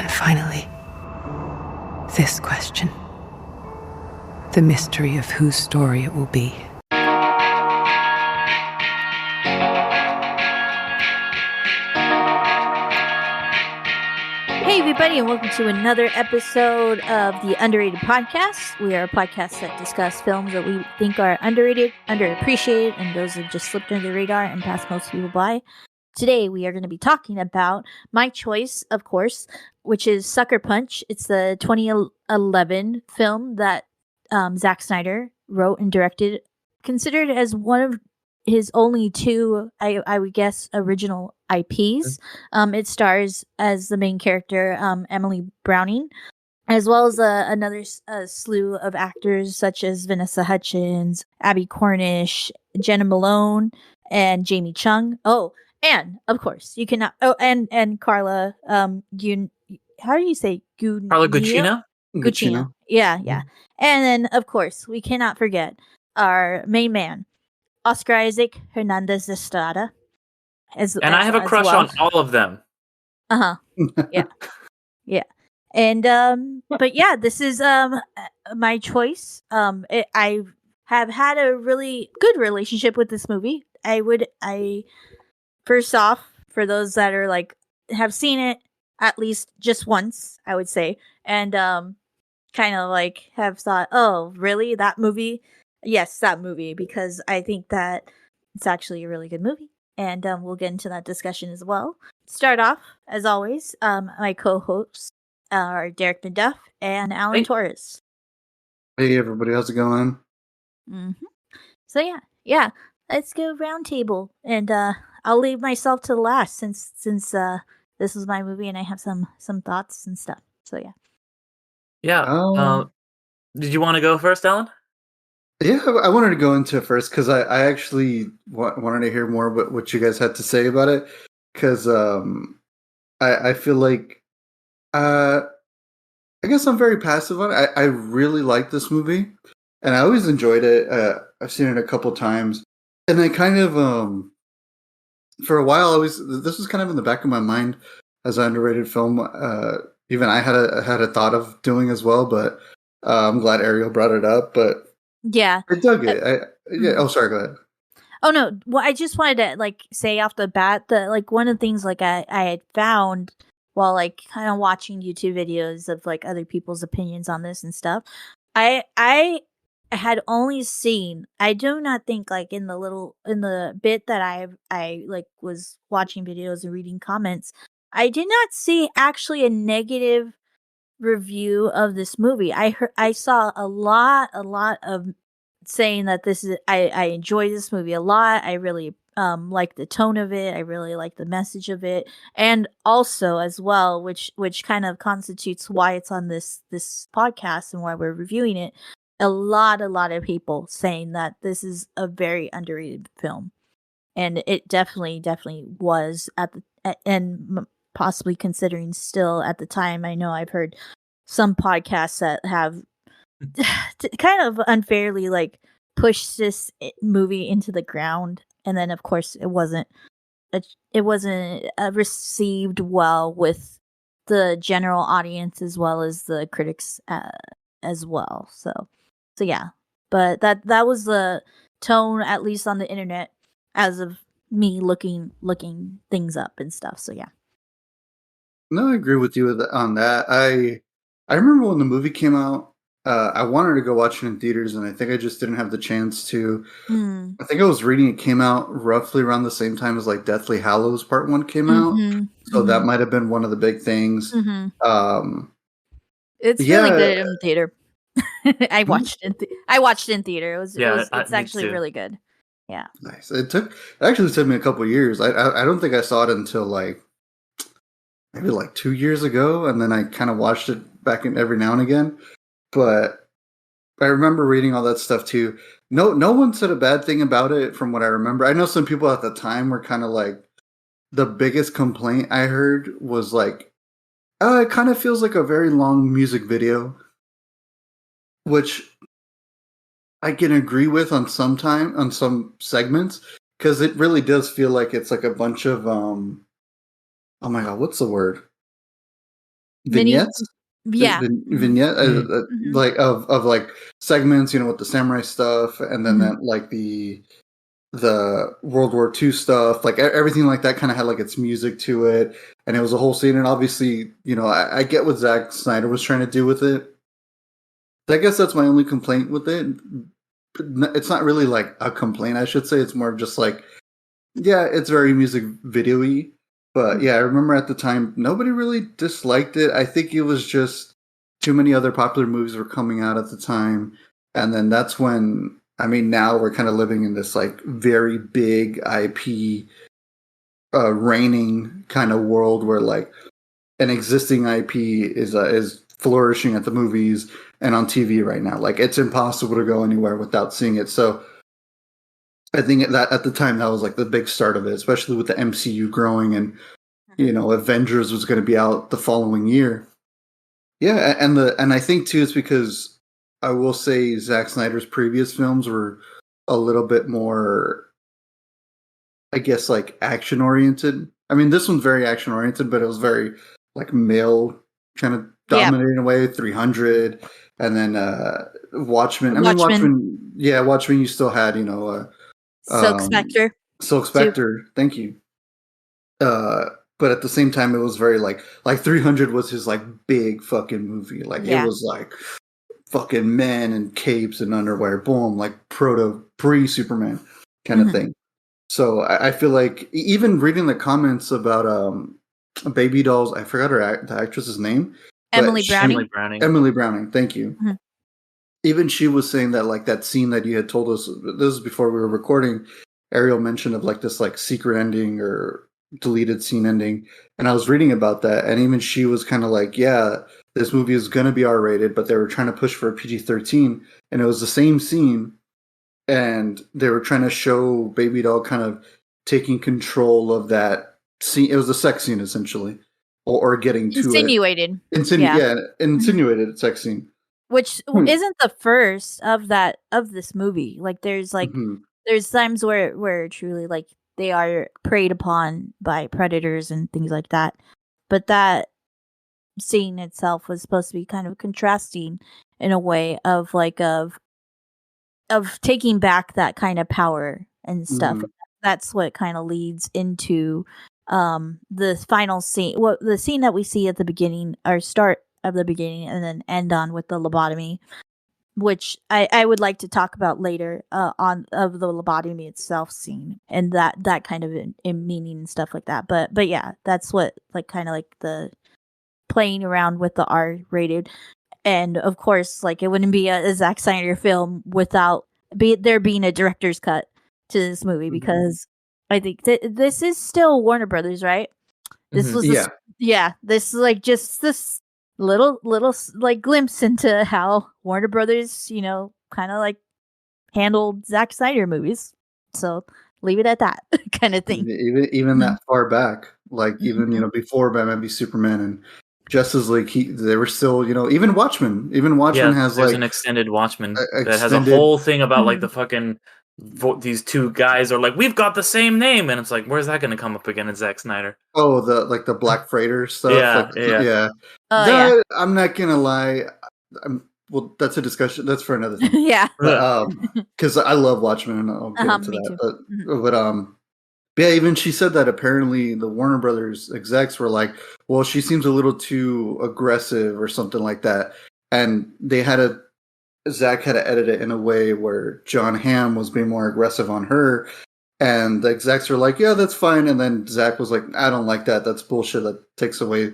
And finally, this question. The mystery of whose story it will be. Hey everybody, and welcome to another episode of the Underrated Podcast. We are a podcast that discuss films that we think are underrated, underappreciated, and those that just slipped under the radar and passed most people by. Today we are going to be talking about my choice, of course, which is Sucker Punch. It's the 2011 film that Zack Snyder wrote and directed, considered as one of his only two, I would guess, original IPs. It stars as the main character, Emily Browning, as well as another slew of actors such as Vanessa Hudgens, Abby Cornish, Jenna Malone, and Jamie Chung. Oh, and of course, you cannot. Oh, and Carla. How do you say Carla Gugino? Gugino. Yeah. And then, of course, we cannot forget our main man, Oscar Isaac Hernandez de Estrada. And I have a crush on all of them. Yeah. And but yeah, this is my choice. I have had a really good relationship with this movie. I first off, for those that are like have seen it at least just once, I would say, and kind of like have thought, oh, really, that movie? Yes, that movie, because I think that it's actually a really good movie. And we'll get into that discussion as well. Start off, as always, my co-hosts are Derek McDuff and Alan Torres. Hey, everybody. How's it going? Mm-hmm. So, yeah. Let's go round table. And I'll leave myself to the last since this was my movie and I have some thoughts and stuff. So, yeah. Yeah. Did you want to go first, Alan? Yeah, I wanted to go into it first because I actually wanted to hear more about what you guys had to say about it. Because I feel like, I guess I'm very passive on it. I really like this movie, and I always enjoyed it. I've seen it a couple times, and I kind of, for a while, this was kind of in the back of my mind as an underrated film. Even I had a thought of doing as well, but I'm glad Ariel brought it up. But yeah, I dug it. Oh, sorry. Go ahead. Oh no! Well, I just wanted to like say off the bat that like one of the things like I had found while like kind of watching YouTube videos of like other people's opinions on this and stuff. I had only seen. I do not think like in the bit that I like was watching videos and reading comments. I did not see actually a negative review of this movie. I saw a lot of saying that this is I enjoy this movie a lot. I really like the tone of it. I really like the message of it, and also as well, which kind of constitutes why it's on this podcast and why we're reviewing it. A lot of people saying that this is a very underrated film, and it definitely was and possibly considering still at the time. I know I've heard some podcasts that have kind of unfairly like pushed this movie into the ground, and then of course it wasn't received well with the general audience as well as the critics as well. So yeah, but that was the tone, at least on the internet, as of me looking things up and stuff. So yeah. No, I agree with you on that. I remember when the movie came out. I wanted to go watch it in theaters, and I think I just didn't have the chance to. I think I was reading it came out roughly around the same time as like Deathly Hallows Part 1 came out, so that might have been one of the big things. It's really good in theater. I watched it in theater. It's actually really good. Yeah, nice. It actually took me a couple years. I don't think I saw it until like maybe like 2 years ago, and then I kind of watched it back in every now and again. But I remember reading all that stuff too. No one said a bad thing about it from what I remember. I know some people at the time were kind of like, the biggest complaint I heard was like, it kind of feels like a very long music video, which I can agree with on some segments, because it really does feel like it's like a bunch of oh my god, what's the word? vignettes. Yeah. Vignette, like of like segments, with the samurai stuff, and then that like the World War II stuff, like everything like that kind of had like its music to it, and it was a whole scene. And obviously, I get what Zack Snyder was trying to do with it. I guess that's my only complaint with it. It's not really like a complaint, I should say. It's more just like, yeah, it's very music video-y. But yeah, I remember at the time, nobody really disliked it. I think it was just too many other popular movies were coming out at the time. And then that's when, now we're kind of living in this like very big IP reigning kind of world where like an existing IP is flourishing at the movies and on TV right now. Like it's impossible to go anywhere without seeing it. So I think that at the time that was like the big start of it, especially with the MCU growing and Avengers was going to be out the following year. Yeah, and I think too it's because I will say Zack Snyder's previous films were a little bit more, I guess, like action oriented. This one's very action oriented, but it was very like male kind of dominated in a way. 300, and then Watchmen. Watchmen. Yeah, Watchmen. You still had Silk Spectre. Silk Spectre. Thank you. But at the same time, it was very like 300 was his like big fucking movie. Like it was like fucking men and capes and underwear, boom, like pre-Superman kind of thing. So I feel like even reading the comments about Baby Dolls, I forgot the actress's name. Emily Browning. Emily Browning. Thank you. Mm-hmm. Even she was saying that like that scene that you had told us, this is before we were recording, Ariel mentioned of like this like secret ending or deleted scene ending, and I was reading about that, and even she was kind of like, yeah, this movie is going to be R-rated, but they were trying to push for a PG-13, and it was the same scene, and they were trying to show Baby Doll kind of taking control of that scene. It was a sex scene essentially, or getting to insinuated. Insinuated sex scene, which isn't the first of this movie. Like there's like there's times where truly like they are preyed upon by predators and things like that. But that scene itself was supposed to be kind of contrasting in a way of like of taking back that kind of power and stuff. That's what kind of leads into the final scene. Well, the scene that we see at the beginning, or start of the beginning, and then end on with the lobotomy, which I would like to talk about later on of the lobotomy itself scene and that kind of in meaning and stuff like that. But yeah, that's what like kind of like the playing around with the R-rated, and of course like it wouldn't be a Zack Snyder film without there being a director's cut to this movie, because I think this is still Warner Brothers, right? This was this is like just this little like glimpse into how Warner Brothers, kind of like handled Zack Snyder movies. So leave it at that kind of thing. Even that far back, like even before Batman v Superman and Justice League, they were still even Watchmen. Even Watchmen has there's like an extended Watchmen that has a whole thing about like the fucking these two guys are like, we've got the same name, and it's like, where's that going to come up again in Zack Snyder? Oh, the Black Freighter stuff. Yeah. I'm not gonna lie. Well, that's a discussion. That's for another thing. Yeah. Because I love Watchmen, and I'll get into that. But yeah, even she said that apparently the Warner Brothers execs were like, well, she seems a little too aggressive or something like that, and Zack had to edit it in a way where John Hamm was being more aggressive on her, and the execs were like, yeah, that's fine. And then Zack was like, I don't like that. That's bullshit. That takes away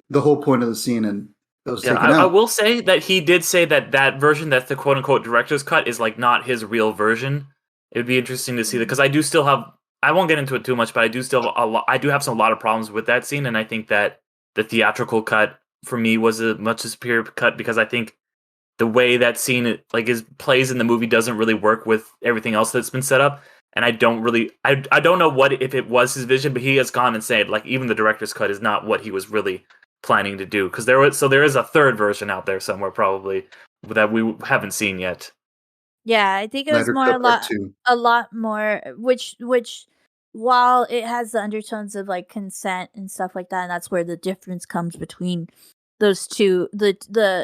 the whole point of the scene. And it was taken out. I will say that he did say that version, that's the quote unquote director's cut, is like not his real version. It would be interesting to see that, because I do still have, I won't get into it too much, but I do still have a lot of problems with that scene. And I think that the theatrical cut for me was a much superior cut, because I think the way that scene plays in the movie doesn't really work with everything else that's been set up. And I don't know if it was his vision, but he has gone and said like even the director's cut is not what he was really planning to do, because there is a third version out there somewhere probably that we haven't seen yet. Yeah, I think it was a lot more, which while it has the undertones of like consent and stuff like that, and that's where the difference comes between those two,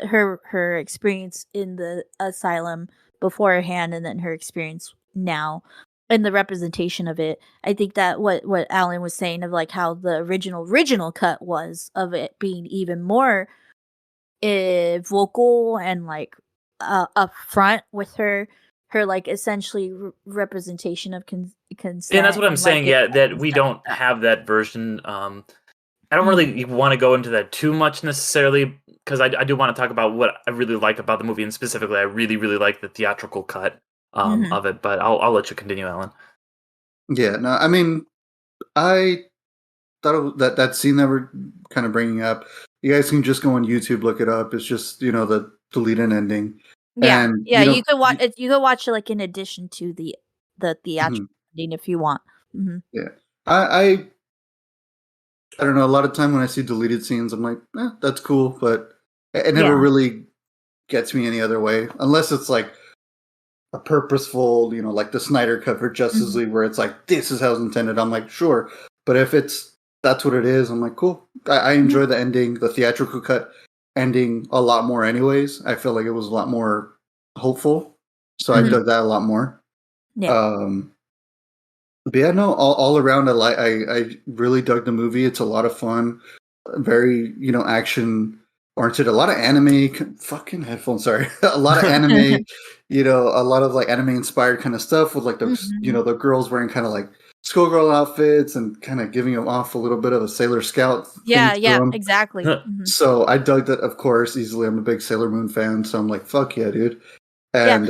her experience in the asylum beforehand, and then her experience now, and the representation of it. I think that what Alan was saying of like how the original cut was of it being even more vocal and like upfront with her like essentially representation of consent. And that's what I'm and, saying. like, Yeah, that we stuff like don't that. have that version. I don't really want to go into that too much necessarily, because I do want to talk about what I really like about the movie, and specifically, I really like the theatrical cut of it. But I'll let you continue, Alan. Yeah, no, I mean, I thought that scene that we're kind of bringing up, you guys can just go on YouTube, look it up. It's just, the deleted ending. Yeah, And, yeah, you could watch it. You could watch it like in addition to the theatrical Mhm. ending if you want. Mm-hmm. Yeah. I don't know. A lot of time when I see deleted scenes, I'm like, that's cool, but it never Yeah. really gets me any other way, unless it's like a purposeful, like the Snyder cut for Justice League, where it's like, this is how it's intended. I'm like, sure. But if that's what it is, I'm like, cool. I enjoy the ending, the theatrical cut ending a lot more anyways. I feel like it was a lot more hopeful. So I dug that a lot more. Yeah. But yeah, no, all around, I really dug the movie. It's a lot of fun, very action oriented. A lot of anime. Fucking headphones, sorry. A lot of anime. A lot of like anime inspired kind of stuff with like the the girls wearing kind of like schoolgirl outfits and kind of giving them off a little bit of a Sailor Scout. Yeah, thing to them. exactly. So I dug that, of course, easily. I'm a big Sailor Moon fan, so I'm like, fuck yeah, dude. And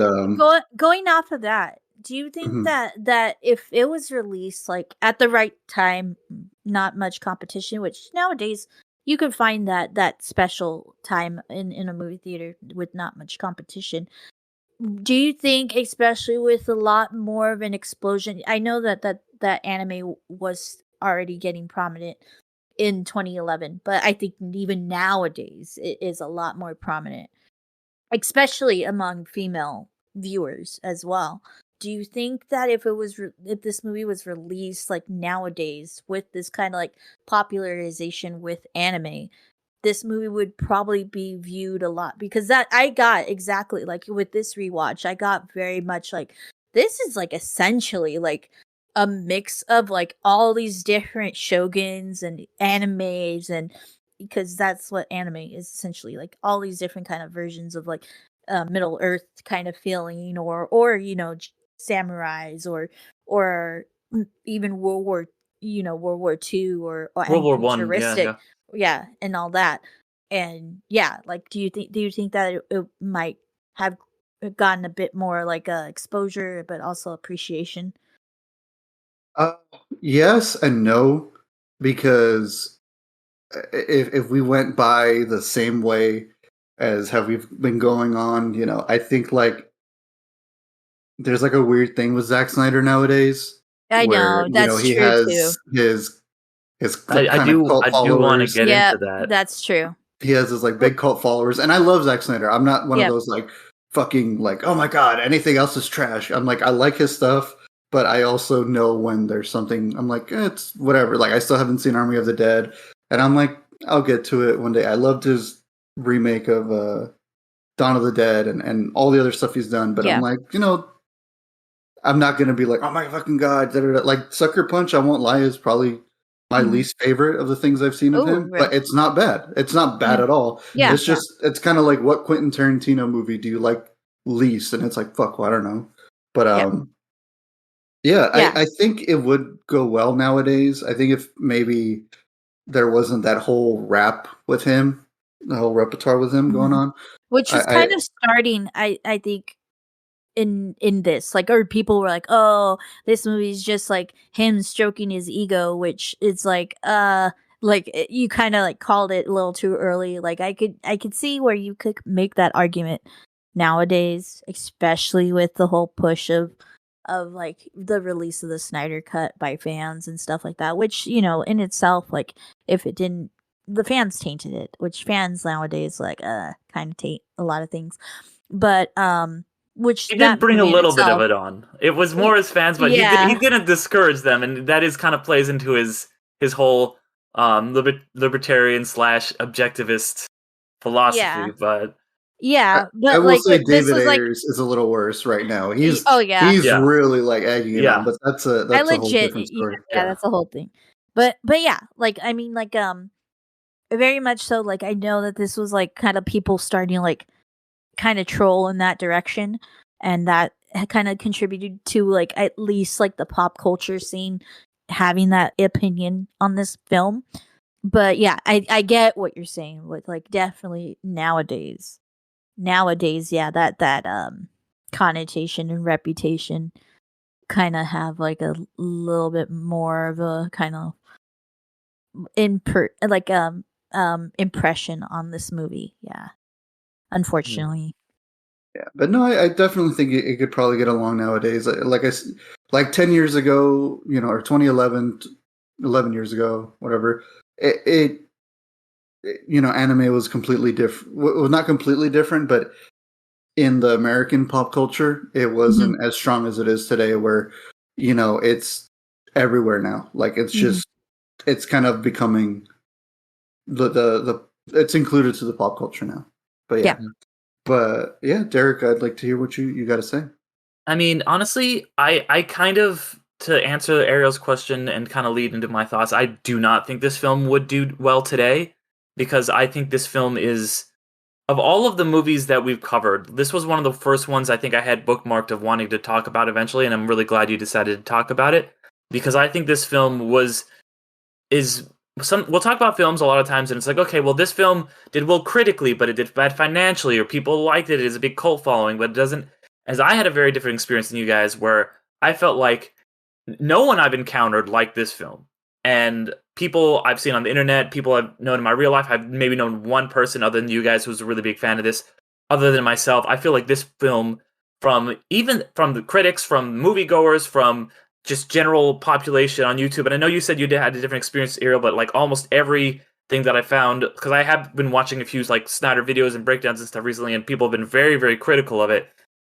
Going off of that, do you think that if it was released like at the right time, not much competition, which nowadays you could find that special time in a movie theater with not much competition, do you think, especially with a lot more of an explosion, I know that anime was already getting prominent in 2011, but I think even nowadays it is a lot more prominent, especially among female viewers as well. Do you think that if if this movie was released like nowadays with this kind of like popularization with anime, this movie would probably be viewed a lot? Because that I got exactly like with this rewatch, I got very much like this is like essentially like a mix of like all these different shoguns and animes, and because that's what anime is essentially, like all these different kind of versions of like Middle Earth kind of feeling, or samurais, or even World War II, or World and War One, futuristic, yeah. yeah, and all that. And yeah, like do you think that it might have gotten a bit more like exposure but also appreciation? uh, yes and no, because if we went by the same way as how we've been going on, I think like there's like a weird thing with Zack Snyder nowadays, I where know, that's he true too. has his I kind of do cult I do want to followers. get Yeah, into that. that's true. He has his like big cult followers, and I love Zack Snyder. I'm not one of Yep. those like fucking like, oh my god, anything else is trash. I'm like, I like his stuff, but I also know when there's something. I'm like, it's whatever. Like I still haven't seen Army of the Dead, and I'm like, I'll get to it one day. I loved his remake of Dawn of the Dead and all the other stuff he's done, but I'm Yeah. like, I'm not gonna be like, oh my fucking god, da, da, da. Like Sucker Punch. I won't lie, is probably my least favorite of the things I've seen of Oh, him, really? but it's not bad. It's not bad at all. Yeah, It's just it's kind of like, what Quentin Tarantino movie do you like least? And it's like, fuck, well, I don't know. But yeah, Yeah. I think it would go well nowadays. I think if maybe there wasn't that whole rap with him, the whole repertoire with him going on. Which was I kind of starting, I think, in this, like, or people were like, oh, this movie's just like him stroking his ego, which is like you kind of like called it a little too early. Like I could see where you could make that argument nowadays, especially with the whole push of like the release of the Snyder cut by fans and stuff like that, which in itself, like, if it didn't, the fans tainted it, which fans nowadays like kind of taint a lot of things. But which He did that bring a movie in little bit of itself, it on. It was more his fans, but yeah. he didn't discourage them, and that is kind of plays into his whole libertarian / objectivist philosophy, Yeah. but Yeah, I but will say but this David was like, Ayers is a little worse right now. oh yeah, He's Yeah. really like egging it Yeah. on, but that's a I whole legit, different yeah, story. yeah, that's the whole thing. But yeah, like I mean, like very much so. Like I know that this was like kind of people starting like kind of troll in that direction, and that kind of contributed to like at least like the pop culture scene having that opinion on this film. But yeah, I get what you're saying with like definitely nowadays, yeah, that connotation and reputation kind of have like a little bit more of a kind of impression on this movie. Yeah, unfortunately. Yeah, but no, I definitely think it could probably get along nowadays. Like 10 years ago, or 2011, 11 years ago, whatever. Anime was completely different. Well, not completely different, but in the American pop culture, it wasn't as strong as it is today, where it's everywhere now. Like it's Mhm. just it's kind of becoming the it's included to the pop culture now. But yeah. Yeah. But yeah, Derek, I'd like to hear what you got to say. I mean, honestly, I kind of, to answer Ariel's question and kind of lead into my thoughts, I do not think this film would do well today, because I think this film is, of all of the movies that we've covered, this was one of the first ones I think I had bookmarked of wanting to talk about eventually, and I'm really glad you decided to talk about it, because I think this film we'll talk about films a lot of times and it's like, okay, well, this film did well critically, but it did bad financially, or people liked it, it has a big cult following, but it doesn't. As I had a very different experience than you guys, where I felt like no one I've encountered liked this film. And people I've seen on the internet, people I've known in my real life, I've maybe known one person other than you guys who's a really big fan of this, other than myself. I feel like this film, even from the critics, from moviegoers, from just general population on YouTube, and I know you said you had a different experience, Ariel, but like almost everything that I found, because I have been watching a few like Snyder videos and breakdowns and stuff recently, and people have been very, very critical of it.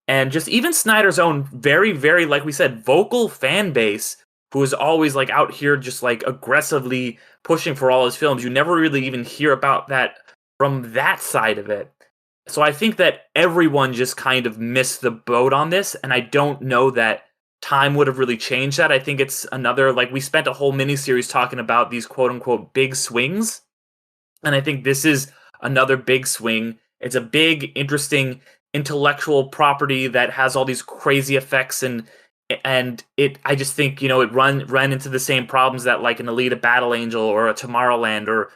And just even Snyder's own very, very, like we said, vocal fan base, who is always like out here just like aggressively pushing for all his films. You never really even hear about that from that side of it. So I think that everyone just kind of missed the boat on this, and I don't know that time would have really changed that. I think it's another, like, we spent a whole miniseries talking about these quote unquote big swings, and I think this is another big swing. It's a big, interesting intellectual property that has all these crazy effects, and I just think, it ran into the same problems that like an Alita Battle Angel or a Tomorrowland or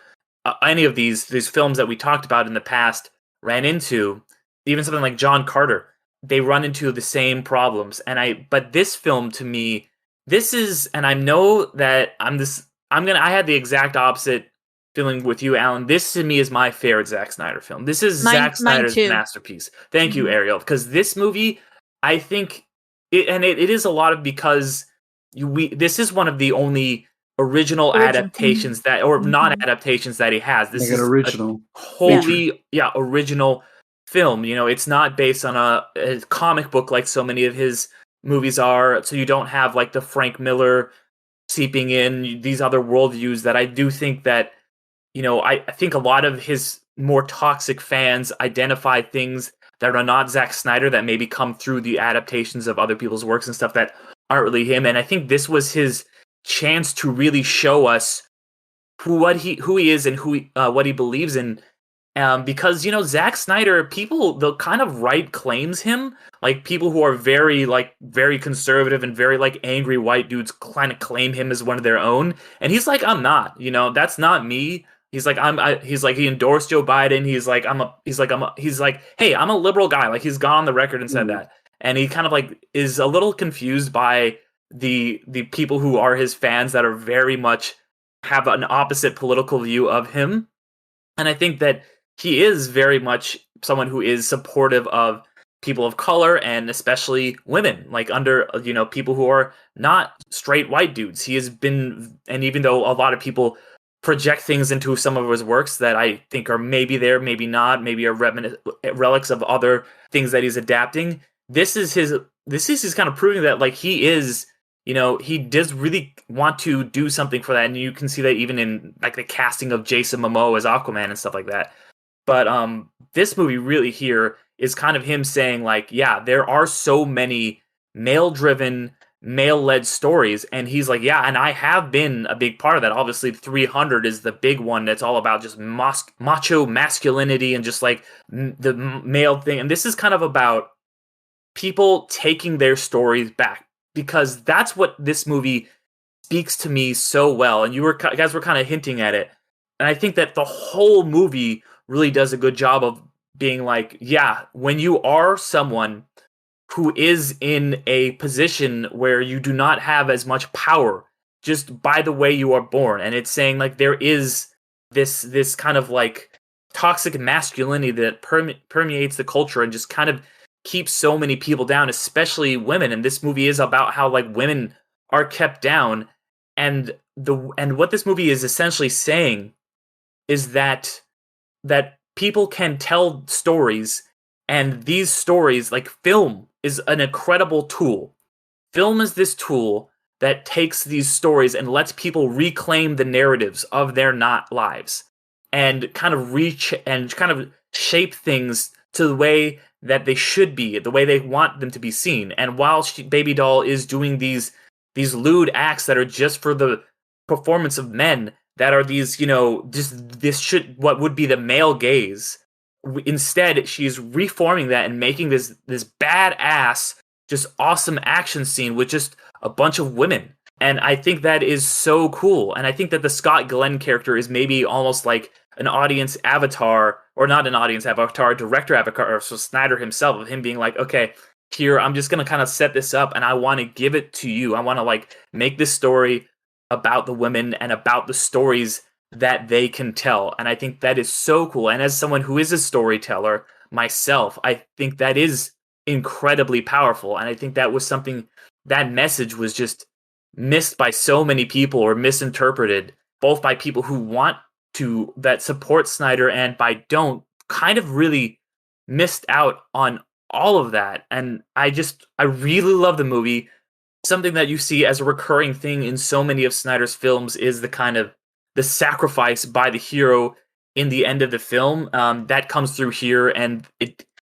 any of these films that we talked about in the past ran into. Even something like John Carter, they run into the same problems. But this film, to me, this is, and I know that I had the exact opposite feeling with you, Alan. This to me is my favorite Zack Snyder film. This is Zack Mine Snyder's too. masterpiece. Thank you, Mhm. Ariel, because this movie, I think, it is a lot of, because this is one of the only original adaptations that, or not Mhm. adaptations that he has. This Like an is a original wholly, original film. It's not based on a comic book like so many of his movies are. So you don't have like the Frank Miller seeping in these other worldviews that I do think that, I think a lot of his more toxic fans identify things that are not Zack Snyder that maybe come through the adaptations of other people's works and stuff that aren't really him. And I think this was his chance to really show us who he is and what he believes in. Because Zack Snyder, people, they'll kind of write claims him, like people who are very conservative and very like angry white dudes kind of claim him as one of their own, and he's like, I'm not, that's not me. He's like, he's like, he endorsed Joe Biden. He's like, hey, I'm a liberal guy. Like, he's gone on the record and said that, and he kind of like is a little confused by the people who are his fans that are very much have an opposite political view of him. And I think that he is very much someone who is supportive of people of color, and especially women, like under, people who are not straight white dudes. He has been, and even though a lot of people project things into some of his works that I think are maybe there, maybe not, maybe are relics of other things that he's adapting, this is his kind of proving that, like, he is, he does really want to do something for that. And you can see that even in like the casting of Jason Momoa as Aquaman and stuff like that. But this movie really here is kind of him saying like, yeah, there are so many male-driven, male-led stories, and he's like, yeah, and I have been a big part of that. Obviously, 300 is the big one that's all about just macho masculinity and just like the male thing. And this is kind of about people taking their stories back, because that's what this movie speaks to me so well. And you guys were kind of hinting at it, and I think that the whole movie really does a good job of being like, yeah, when you are someone who is in a position where you do not have as much power just by the way you are born, and it's saying like there is this kind of like toxic masculinity that permeates the culture and just kind of keeps so many people down, especially women. And this movie is about how like women are kept down, and what this movie is essentially saying is that people can tell stories, and these stories, like film, is an incredible tool. Film is this tool that takes these stories and lets people reclaim the narratives of their not lives, and kind of reach and kind of shape things to the way that they should be, the way they want them to be seen. And while Baby Doll is doing these lewd acts that are just for the performance of men, that are these, just this should what would be the male gaze. Instead, she's reforming that and making this badass, just awesome action scene with just a bunch of women. And I think that is so cool. And I think that the Scott Glenn character is maybe almost like an audience avatar, or not an audience avatar, director avatar, so Snyder himself, of him being like, okay, here, I'm just going to kind of set this up and I want to give it to you. I want to like make this story about the women and about the stories that they can tell. And I think that is so cool. And as someone who is a storyteller myself, I think that is incredibly powerful. And I think that was something, that message was just missed by so many people, or misinterpreted, both by people who want to, that support Snyder, and by don't, kind of really missed out on all of that. And I really love the movie. Something that you see as a recurring thing in so many of Snyder's films is the kind of the sacrifice by the hero in the end of the film. That comes through here, and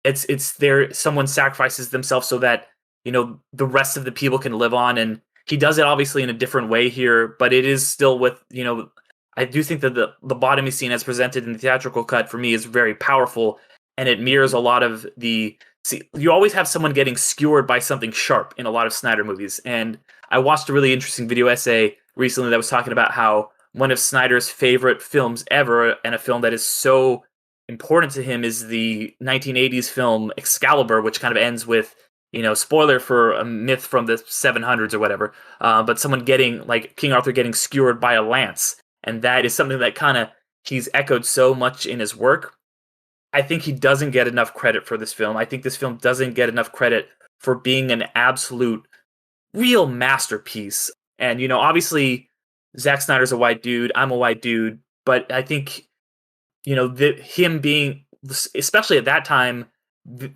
it's there. Someone sacrifices themselves so that the rest of the people can live on, and he does it obviously in a different way here, but it is still with I do think that the lobotomy scene as presented in the theatrical cut for me is very powerful, and it mirrors a lot of the. See, you always have someone getting skewered by something sharp in a lot of Snyder movies, and I watched a really interesting video essay recently that was talking about how one of Snyder's favorite films ever, and a film that is so important to him, is the 1980s film Excalibur, which kind of ends with, spoiler for a myth from the 700s or whatever, but someone getting, like, King Arthur getting skewered by a lance, and that is something that kind of he's echoed so much in his work. I think he doesn't get enough credit for this film. I think this film doesn't get enough credit for being an absolute, real masterpiece. And, obviously, Zack Snyder's a white dude. I'm a white dude. But I think, him being, especially at that time,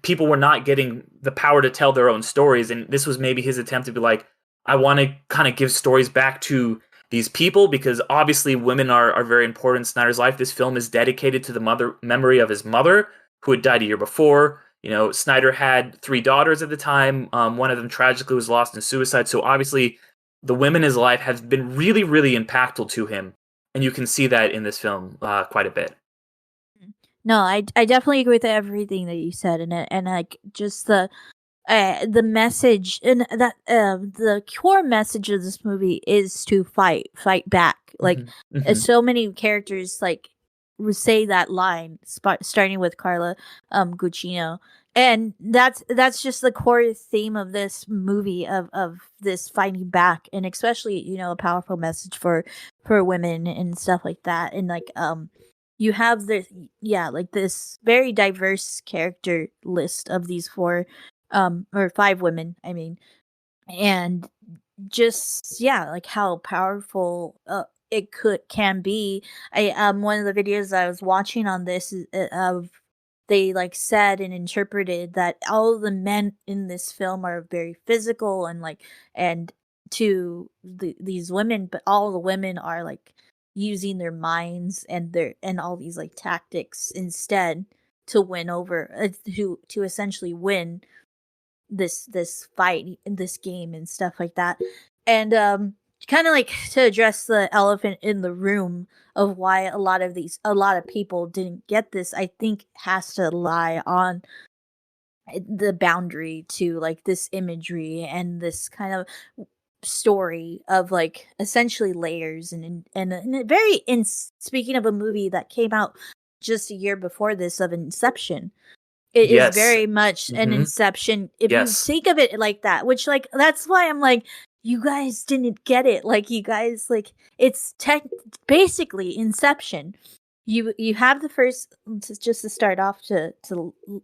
people were not getting the power to tell their own stories. And this was maybe his attempt to be like, I want to kind of give stories back to these people, because obviously women are very important in Snyder's life. This film is dedicated to the memory of his mother, who had died a year before. Snyder had 3 daughters at the time. One of them tragically was lost in suicide. So obviously the women in his life have been really, really impactful to him. And you can see that in this film quite a bit. No, I definitely agree with everything that you said, and like just the message, and that the core message of this movie is to fight back. Like, so many characters like say that line, starting with Carla Gugino, and that's just the core theme of this movie, of this fighting back, and especially a powerful message for women and stuff like that. And like you have this, like this very diverse character list of these 4 or 5 women, I mean, and just like how powerful it can be. I one of the videos I was watching on this of, they like said and interpreted that all of the men in this film are very physical and like, and to these women, but all the women are like using their minds and all these like tactics instead to win over to essentially win this fight, this game and stuff like that. And kind of like to address the elephant in the room of why a lot of people didn't get this, I think has to lie on the boundary to like this imagery and this kind of story of like essentially layers and a very speaking of a movie that came out just a year before this of Inception. It is Yes. very much an Mhm. Inception if Yes. you think of it like that, which like that's why I'm like, you guys didn't get it. Like you guys like it's basically Inception. You have the first just to start off to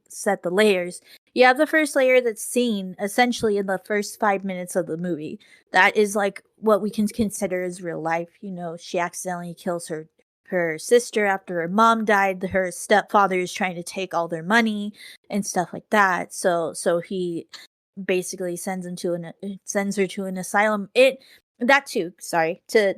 set the layers. You have the first layer that's seen essentially in the first 5 minutes of the movie. That is like what we can consider as real life. You know, she accidentally kills her sister after her mom died. Her stepfather is trying to take all their money and stuff like that. So he basically sends her to an asylum. That too. Sorry to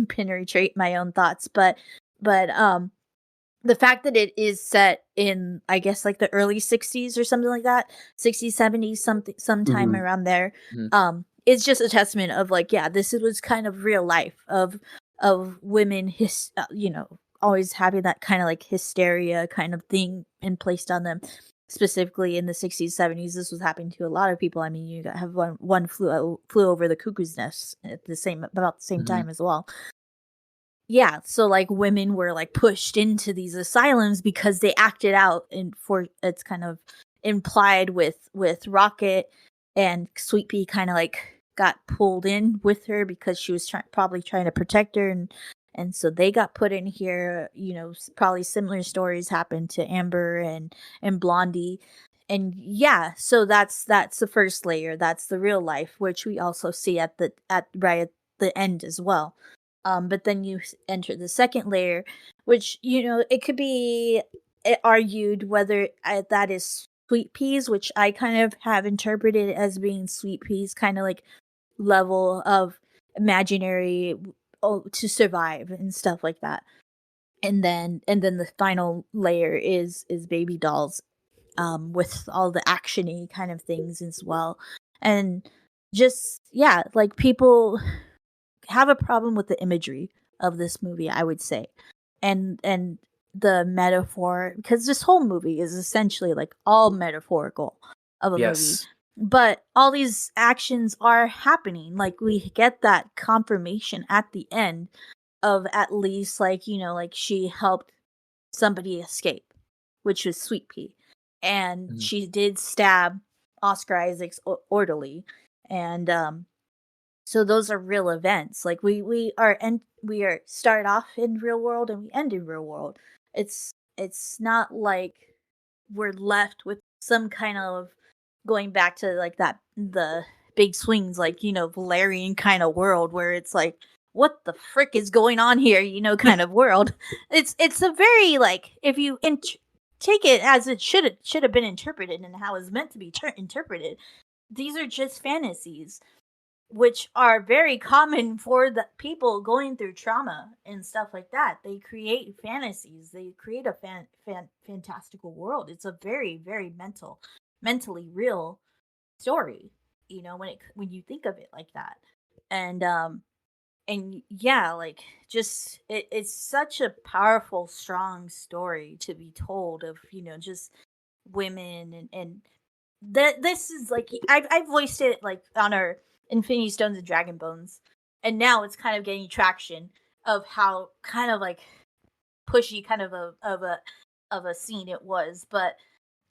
penetrate my own thoughts, but the fact that it is set in, I guess, like the early 60s or something like that, 60s, 70s, sometime Mhm. around there, Mhm. it's just a testament of like, yeah, this was kind of real life of women, always having that kind of like hysteria kind of thing in placed on them. Specifically in the 60s, 70s, this was happening to a lot of people. I mean, you have one flew over the cuckoo's nest at about the same Mhm. time as well. Yeah, so like women were like pushed into these asylums because they acted out, and for it's kind of implied with Rocket and Sweet Pea kind of like got pulled in with her because she was probably trying to protect her, and so they got put in here. You know, probably similar stories happened to Amber and Blondie. And yeah, so that's the first layer. That's the real life, which we also see at right at the end as well. But then you enter the second layer, which, you know, it could be argued whether that is Sweet Peas, which I kind of have interpreted as being Sweet Peas kind of like level of imaginary to survive and stuff like that. And then the final layer is baby dolls, with all the actiony kind of things as well. And just yeah, like people have a problem with the imagery of this movie, I would say. And the metaphor, because this whole movie is essentially like all metaphorical of a movie. Yes. But all these actions are happening. Like we get that confirmation at the end of at least like, you know, like she helped somebody escape, which was Sweet Pea. And Mhm. she did stab Oscar Isaac's orderly. And so those are real events. Like we are start off in real world and we end in real world. It's not like we're left with some kind of going back to like that the big swings, like, you know, Valerian kind of world where it's like, what the frick is going on here, you know, kind of world. It's a very like, if you take it as it should have been interpreted and how it's meant to be interpreted, these are just fantasies, which are very common for the people going through trauma and stuff like that. They create fantasies. They create a fantastical world. It's a very, very mentally real story. You know, when you think of it like that, and yeah, like just it's such a powerful, strong story to be told of, you know, just women and this is like I've voiced it like on our Infinity Stones and Dragon Bones, and now it's kind of getting traction of how kind of like pushy kind of a scene it was. But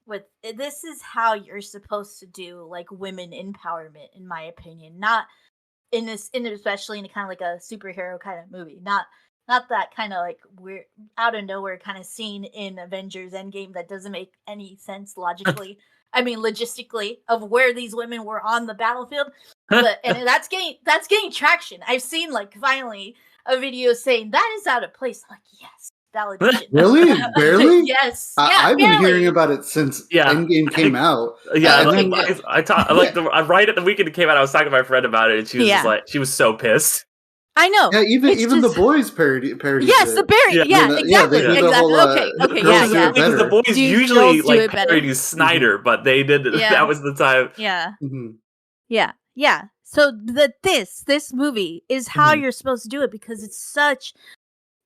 with this is how you're supposed to do like women empowerment, in my opinion. Not especially in kind of like a superhero kind of movie. Not that kind of like we're out of nowhere kind of scene in Avengers Endgame that doesn't make any sense logically. I mean, logistically, of where these women were on the battlefield, but and that's getting traction. I've seen like finally a video saying that is out of place. I'm like, yes, validation. Really? Barely? Yes. I've been barely. hearing about it since Yeah. Endgame came out. Yeah, And like, then- I talked like right at the weekend it came out. I was talking to my friend about it, and she was Yeah. just like, she was so pissed. I know. Yeah, even It's even just- the boys parodied Yes, the it. berry. Yeah. Yeah, Yeah, they exactly. do the Exactly. whole, Okay. girls Yeah. do it Because the better. boys Do usually girls do like it better? parodied Snyder, but they did. Yeah. That was the time. Yeah. Mhm. Yeah. So this movie is how Mhm. you're supposed to do it because it's such.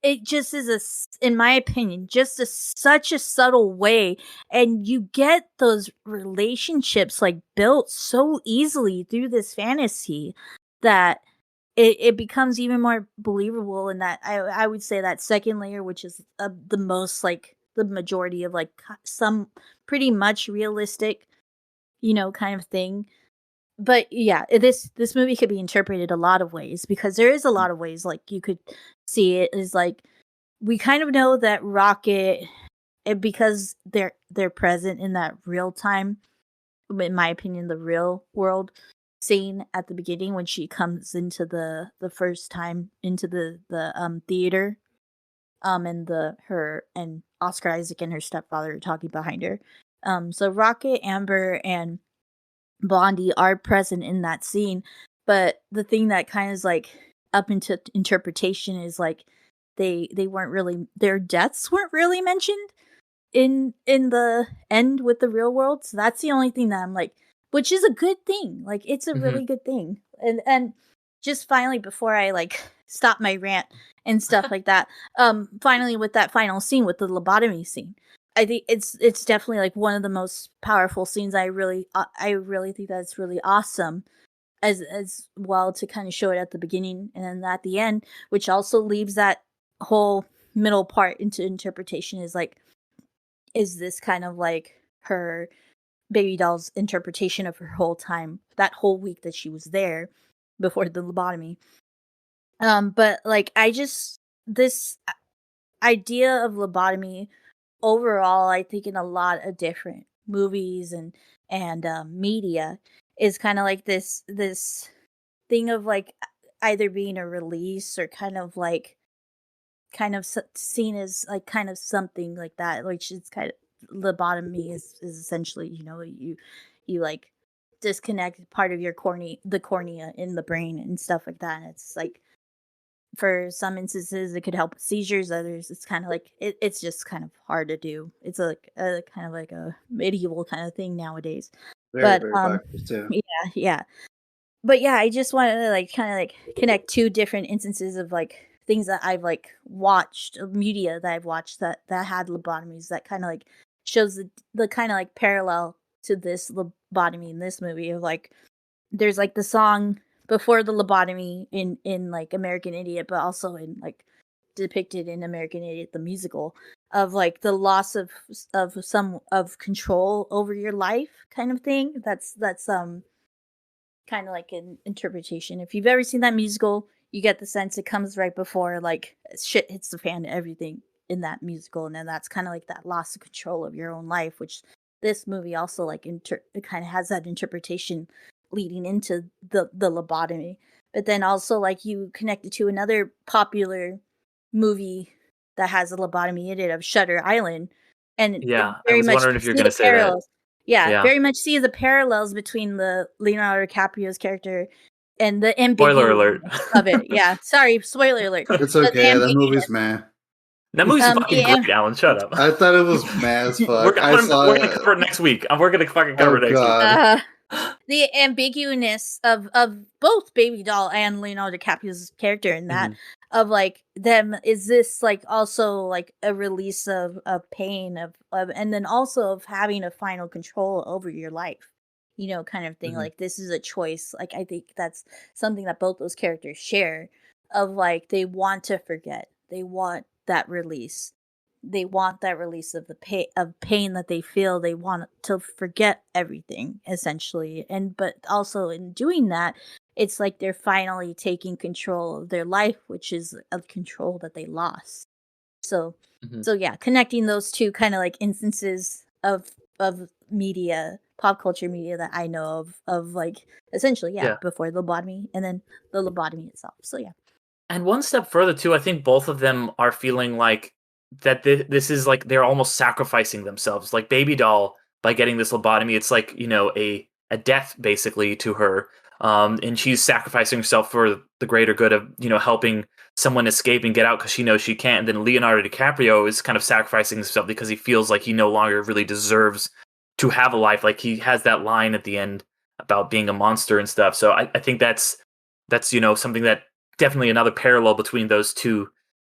It just is in my opinion, just such a subtle way, and you get those relationships like built so easily through this fantasy that it becomes even more believable. And that I would say that second layer, which is the most like the majority of like some pretty much realistic, kind of thing. But yeah, this movie could be interpreted a lot of ways because there is a lot of ways like you could see it as like we kind of know that Rocket, because they're present in that real time, in my opinion, the real world scene at the beginning when she comes into the first time into the theater, and her and Oscar Isaac and her stepfather are talking behind her. So Rocket, Amber, and Blondie are present in that scene, but the thing that kind of is like up into interpretation is like they weren't really, their deaths weren't really mentioned in the end with the real world. So that's the only thing that I'm like, which is a good thing. Like it's a really good thing. And just finally before I like stop my rant and stuff like that, finally with that final scene with the lobotomy scene. I think it's definitely like one of the most powerful scenes. I really think that's really awesome as well to kind of show it at the beginning and then at the end, which also leaves that whole middle part into interpretation is like, is this kind of like her baby doll's interpretation of her whole time, that whole week that she was there before the lobotomy. But like this idea of lobotomy overall, I think in a lot of different movies and media is kind of like this thing of like either being a release or kind of like seen as like kind of something like that, which is kind of lobotomy is essentially you like disconnect part of your the cornea in the brain and stuff like that. And it's like for some instances it could help with seizures, others it's kind of like it's just kind of hard to do. It's like a kind of like a medieval kind of thing nowadays. Very, But very backwards too. yeah, but yeah, I just wanted to like kind of like connect two different instances of like things that I've like watched, media that I've watched that had lobotomies that kind of like shows the kind of like parallel to this lobotomy in this movie of like there's like the song before the lobotomy in like American Idiot, but also in like depicted in American Idiot the musical of like the loss of some of control over your life kind of thing. That's kind of like an interpretation. If you've ever seen that musical, you get the sense it comes right before like shit hits the fan, everything in that musical, and then that's kind of like that loss of control of your own life, which this movie also like it kind of has that interpretation leading into the lobotomy. But then also like you connect it to another popular movie that has a lobotomy in it of Shutter Island, and it Yeah, I very was much wondering if you're see gonna the say that. parallels. Yeah, Yeah. very much see the parallels between the Leonardo DiCaprio's character and the Spoiler alert. ambiguity of it. Yeah, sorry, spoiler alert. It's But the okay. That ambiguity, movie's man. That movie's fucking the great, Alan. Shut up. I thought it was mad as fuck. We're gonna cover it next week. We're gonna fucking cover it next God. the ambiguousness of both Baby Doll and Leonardo DiCaprio's character in that Mhm. of like them, is this like also like a release of pain of and then also of having a final control over your life, kind of thing. Mhm. Like this is a choice. Like I think that's something that both those characters share of like they want to forget, they want that release, they want that release of the pain that they feel. They want to forget everything essentially, and but also in doing that, it's like they're finally taking control of their life, which is a control that they lost. So Mhm. so yeah, connecting those two kind of like instances of media, pop culture media that I know of like essentially Yeah. before the lobotomy and then the lobotomy itself. So yeah. And one step further too, I think both of them are feeling like that this is like they're almost sacrificing themselves. Like Baby Doll, by getting this lobotomy, it's like, a death basically to her. and she's sacrificing herself for the greater good of helping someone escape and get out because she knows she can't. And then Leonardo DiCaprio is kind of sacrificing himself because he feels like he no longer really deserves to have a life. Like he has that line at the end about being a monster and stuff. So I think that's something that definitely another parallel between those two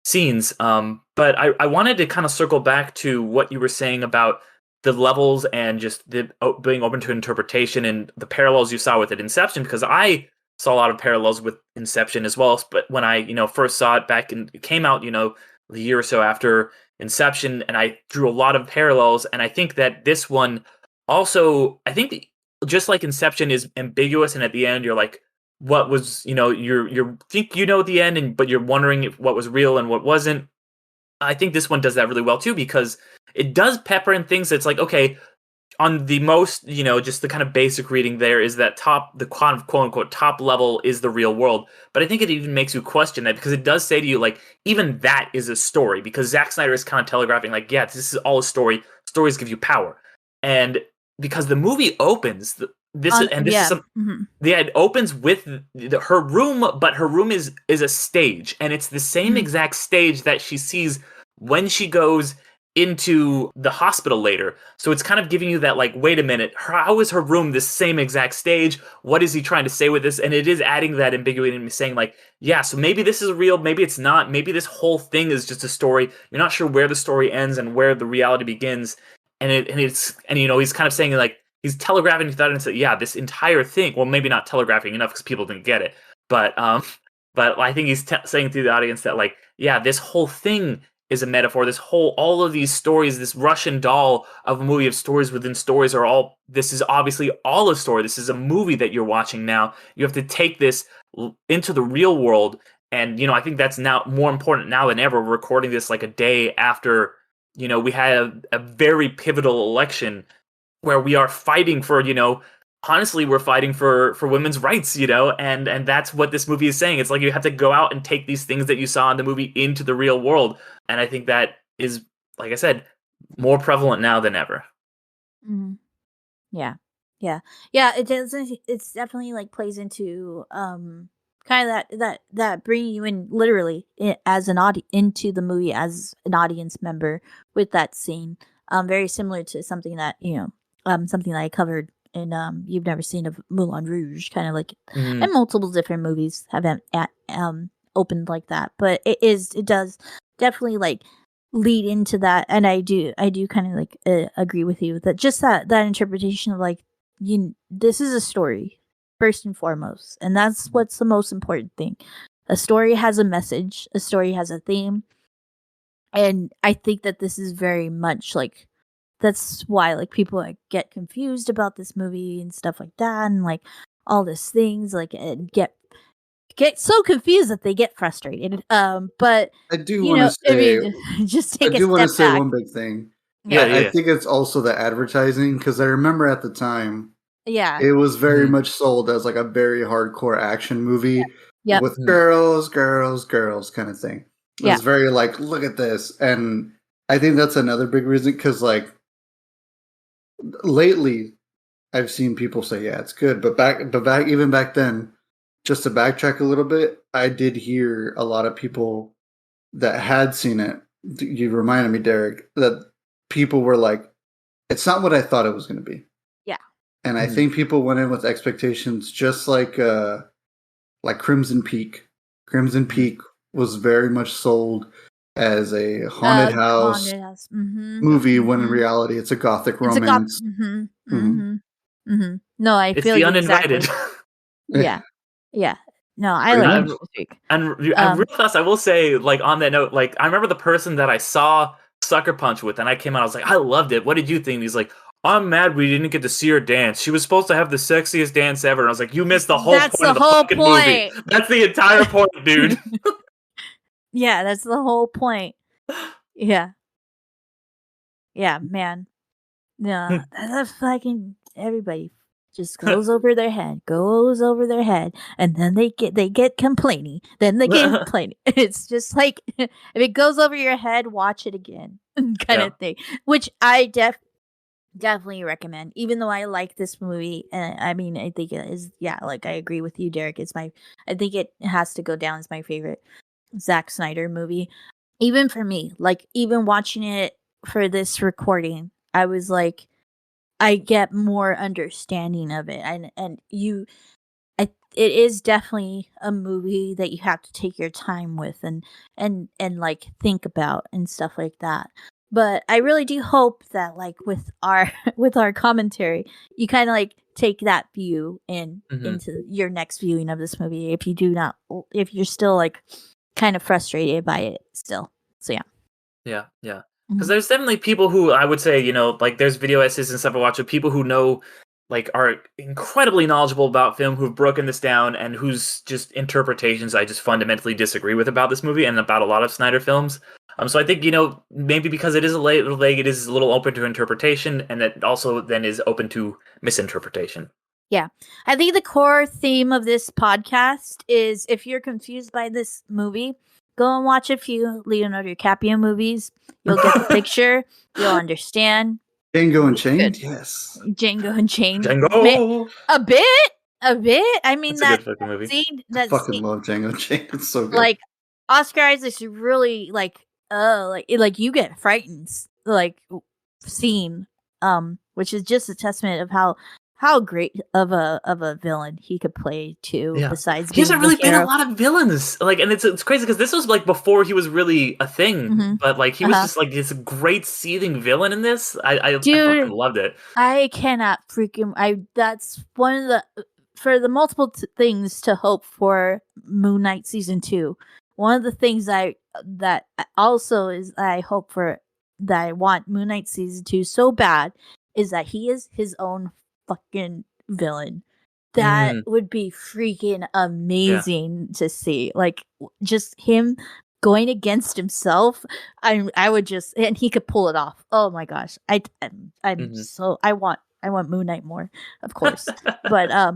scenes. But I wanted to kind of circle back to what you were saying about the levels and just the being open to interpretation and the parallels you saw with it, Inception, because I saw a lot of parallels with Inception as well. But when I first saw it back and it came out the year or so after Inception, and I drew a lot of parallels, and I think that this one also, I think just like Inception is ambiguous, and at the end you're like, what was you think the end, but you're wondering if what was real and what wasn't. I think this one does that really well too, because it does pepper in things that's like, okay, on the most, just the kind of basic reading there is that the quote unquote top level is the real world. But I think it even makes you question that, because it does say to you, like, even that is a story, because Zack Snyder is kind of telegraphing, like, yeah, this is all a story. Stories give you power. And because the movie opens, it opens with her room, but her room is a stage, and it's the same exact stage that she sees when she goes into the hospital later. So it's kind of giving you that, like, wait a minute, how is her room the same exact stage? What is he trying to say with this? And it is adding that ambiguity and saying, like, yeah, so maybe this is real, maybe it's not, maybe this whole thing is just a story. You're not sure where the story ends and where the reality begins. And he's kind of saying, like, he's telegraphing to the audience that, yeah, this entire thing, well, maybe not telegraphing enough because people didn't get it, but I think he's saying to the audience that, like, yeah, this whole thing is a metaphor. All of these stories, this Russian doll of a movie of stories within stories this is obviously all a story. This is a movie that you're watching now. You have to take this into the real world. And, I think that's now more important now than ever. We're recording this like a day after, we had a very pivotal election where we are fighting for, honestly, we're fighting for women's rights, and that's what this movie is saying. It's like you have to go out and take these things that you saw in the movie into the real world. And I think that is, like I said, more prevalent now than ever. Mm-hmm. Yeah. It doesn't. It's definitely like plays into kind of that bringing you in literally as an into the movie as an audience member with that scene. Very similar to something that something that I covered in You've Never Seen of Moulin Rouge, kind of like, and multiple different movies have opened like that. But it does definitely like lead into that, and I do kind of like agree with you that just that interpretation of like, this is a story first and foremost, and that's what's the most important thing. A story has a message, a story has a theme, and I think that this is very much like, that's why like people like get confused about this movie and stuff like that, and like all these things, like, and get so confused that they get frustrated. But I do want to say, just take I do want to say one big thing. Yeah. I think it's also the advertising, because I remember at the time, yeah, it was very much sold as like a very hardcore action movie with girls kind of thing. It was very like, look at this. And I think that's another big reason, because like lately I've seen people say, yeah, it's good. But even back then, just to backtrack a little bit, I did hear a lot of people that had seen it. You reminded me, Derek, that people were like, it's not what I thought it was going to be. Yeah. And I think people went in with expectations just like Crimson Peak. Crimson Peak was very much sold as a haunted house movie, when in reality it's a gothic romance. No, I it's feel the you uninvited. Exactly. Yeah. No, I like Peak. And real fast, I will say, like, on that note, like, I remember the person that I saw Sucker Punch with, and I came out, I was like, I loved it. What did you think? And he's like, I'm mad we didn't get to see her dance. She was supposed to have the sexiest dance ever. And I was like, you missed the whole point of the fucking movie. That's the entire point, dude. Yeah, that's the whole point. Yeah. Yeah, man. No, that's fucking everybody just goes over their head, and then they get complaining. Then they get complaining. It's just like, if it goes over your head, watch it again, kind of thing. Which I Definitely recommend. Even though I like this movie, and I mean, I think it is. Yeah, like I agree with you, Derek. I think it has to go down as my favorite Zack Snyder movie. Even for me, like even watching it for this recording, I was like, I get more understanding of it, and it is definitely a movie that you have to take your time with and like think about and stuff like that. But I really do hope that like with our with our commentary, you kind of like take that view into your next viewing of this movie if you do not if you're still like kind of frustrated by it still. So yeah. Yeah. Because there's definitely people who I would say, like there's video essays and stuff I watch of people who know, like, are incredibly knowledgeable about film, who've broken this down, and whose just interpretations I just fundamentally disagree with about this movie and about a lot of Snyder films. So I think, maybe because it is a little vague, it is a little open to interpretation, and it also then is open to misinterpretation. Yeah. I think the core theme of this podcast is if you're confused by this movie, go and watch a few Leonardo DiCaprio movies. You'll get the picture. You'll understand. Django Unchained, yes. Django Unchained. Django! A bit. I mean, It's that a good fucking movie. scene. I fucking love Django Unchained. It's so good. Like, Oscar Isaac's really, like you get frightened, like, scene, which is just a testament of how great of a villain he could play too. Yeah. Besides, he hasn't really been hero. a lot of villains, like, and it's crazy because this was like before he was really a thing, but like he was just like this great seething villain in this. I fucking loved it. I cannot freaking. That's one of the for the multiple things to hope for Moon Knight season 2. One of the things that also is I hope for that I want Moon Knight season 2 so bad is that he is his own fucking villain. That would be freaking amazing to see. Like, just him going against himself. I would just, and he could pull it off. Oh my gosh. I want Moon Knight more, of course. But I